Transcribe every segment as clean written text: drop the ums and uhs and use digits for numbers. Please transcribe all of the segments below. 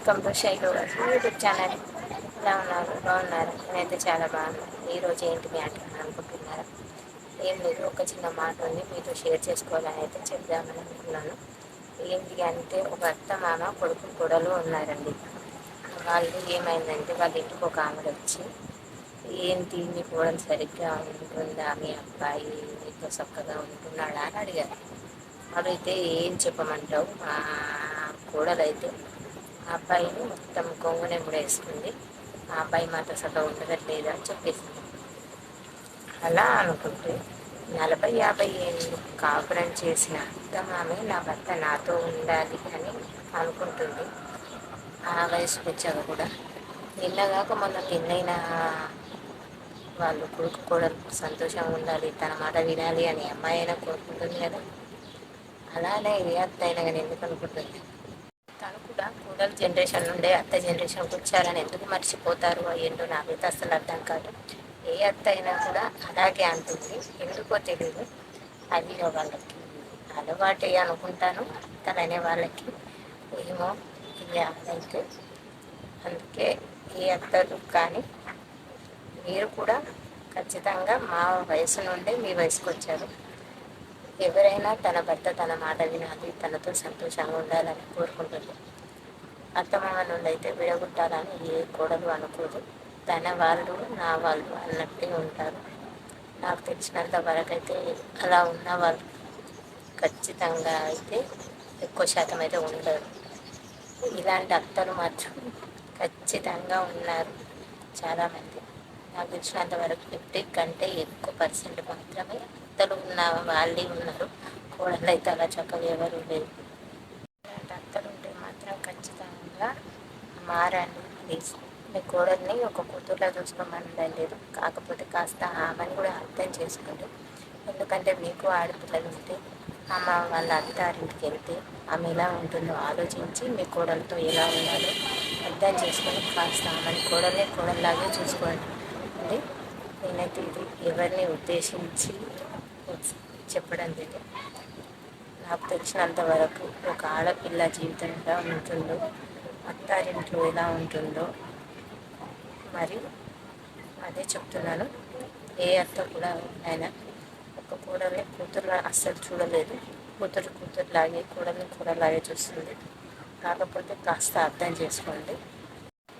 Welcome to Shailu YouTube channel. ఎలా ఉన్నారు? బాగున్నారు? నేనైతే చాలా బాగున్నాను. ఈరోజు ఏంటి మీ అంటాను అనుకుంటున్నారా? ఏం లేదు, ఒక చిన్న మాట ఉంది మీతో షేర్ చేసుకోవాలని అయితే చెప్దామని అనుకున్నాను. ఏంటి అంటే, ఒక అత్త మామ కొడుకు కొడలు ఉన్నారండి. వాళ్ళు ఏమైందంటే, వాళ్ళ ఇంటికి ఒక ఆమె వచ్చి, ఏంటి మీ కోడలు సరిగ్గా ఉంటుందా, మీ అబ్బాయి మీతో చక్కగా ఉంటున్నాడా అని అడిగారు. అడిగితే ఏం చెప్పమంటావు, మా కోడలైతే ఆ అబ్బాయిని మొత్తం కొంగునే ముడేసుకుంది, ఆ అబ్బాయి మాతో సగం ఉండట్లేదు అని చెప్పేసింది. అలా అనుకుంటే 40-50 ఏళ్ళు కాపురం చేసిన అత్తమామే నా భర్త నాతో ఉండాలి అని అనుకుంటుంది. ఆ వయసుకు వచ్చాక కూడా నిన్నగాక మొన్న పెళ్ళైన వాళ్ళు కొడుకు కోడలు సంతోషంగా ఉండాలి, తన మాట వినాలి అని అమ్మాయి అయినా కోరుకుంటుంది కదా. అలానే ఏ అత్త అయినా కానీ ఎందుకు అనుకుంటుంది? తను కూడా కోడలు జనరేషన్ నుండే అత్త జనరేషన్కి వచ్చారని ఎందుకు మర్చిపోతారు ఏంటో నాకైతే అసలు అర్థం కాదు. ఏ అత్త అయినా కూడా అలాగే అంటుంది, ఎందుకో తెలియదు. అది వాళ్ళకి అలవాటే అనుకుంటాను, అత్తలనే వాళ్ళకి ఏమో ఇది అయితే. అందుకే ఏ అత్తలు కానీ మీరు కూడా ఖచ్చితంగా మా వయసు నుండే మీ వయసుకు వచ్చారు. ఎవరైనా తన భర్త తన మాట వినాలి, తనతో సంతోషంగా ఉండాలని కోరుకుంటుంది. అత్తమామ నుండి అయితే విడగొట్టాలని ఏ కోడలు అనుకోదు. తన వాళ్ళు నా వాళ్ళు అన్నట్టే ఉంటారు. నాకు తెలిసినంత వరకైతే అలా ఉన్న వాళ్ళు ఖచ్చితంగా అయితే ఎక్కువ శాతం అయితే ఉండరు. ఇలాంటి అత్తలు మాత్రం ఖచ్చితంగా ఉన్నారు చాలామంది. నాకు తెలిసినంత వరకు 50 కంటే ఎక్కువ పర్సెంట్ మాత్రమే అత్తలు ఉన్న వాళ్ళే ఉన్నారు. కోడలు అయితే అలా చక్కగా ఎవరు లేదు. ఇలాంటి అత్తలు ఉంటే మాత్రం ఖచ్చితంగా మారండి ప్లీజ్. మీ కోడల్ని ఒక కూతుర్లా చూసుకోమని లేదు, కాకపోతే కాస్త ఆమెను కూడా అర్థం చేసుకోండి. ఎందుకంటే మీకు ఆడపిల్లలు ఉంటే అమ్మ వాళ్ళ అత్తారింటికి వెళ్తే ఆమె ఎలా ఉంటుందో ఆలోచించి మీ కోడలతో ఎలా ఉండాలో అర్థం చేసుకొని కాస్త ఆమెను కోడల్లాగే చూసుకోండి. అంటే నేనైతే ఇది ఎవరిని ఉద్దేశించి చెప్పడం లేదు. నాకు తెలిసినంత వరకు ఒక ఆడపిల్ల జీవితం ఎలా ఉంటుందో, అత్తారింట్లో ఎలా ఉంటుందో మరి అదే చెప్తున్నాను. ఏ అత్త కూడా ఆయన ఒక కోడల్ని కూతురులా అస్సలు చూడలేదు. కూతురులాగే కోడల్ని కూడలాగే చూస్తుంది. కాకపోతే కాస్త అర్థం చేసుకోండి.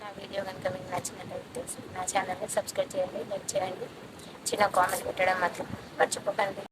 నా వీడియో కనుక మీకు నచ్చినట్లయితే నా ఛానల్ని సబ్స్క్రైబ్ చేయండి, లైక్ చేయండి, చిన్న కామెంట్ పెట్టడం మాత్రం మర్చిపోకండి.